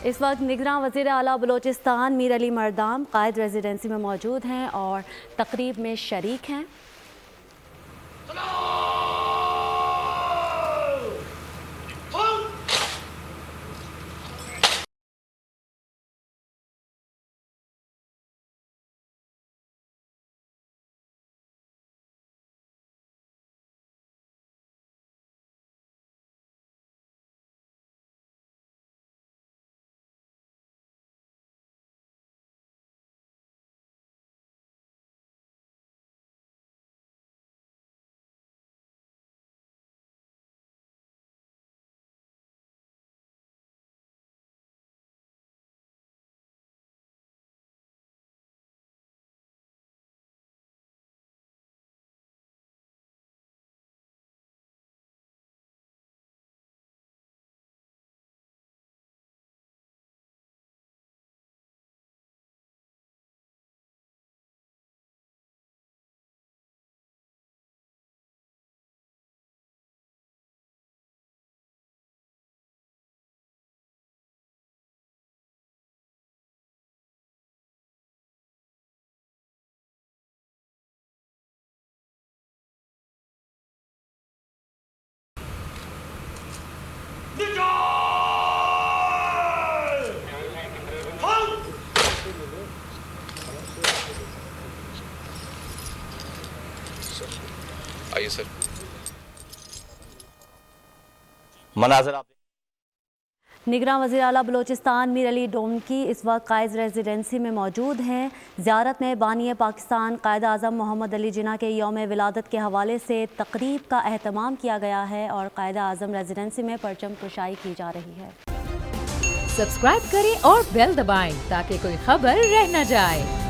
इस वक्त निगरान वज़ीर आला बलोचिस्तान मीर अली मरदाम कायद रेजिडेंसी में मौजूद हैं और तकरीब में शरीक हैं। आइए सर। मनाज़िर आप निगरान वज़ीर आला बलोचिस्तान मीर अली डोमकी इस वक्त कायद रेजिडेंसी में मौजूद हैं। ज़ियारत में बानी पाकिस्तान कायद आज़म मोहम्मद अली जिन्ना के यौम विलादत के हवाले से तकरीब का एहतमाम किया गया है और कायद आज़म रेजिडेंसी में परचम कुशाई की जा रही है। सब्सक्राइब करें और बेल दबाएं ताकि कोई खबर रह न जाए।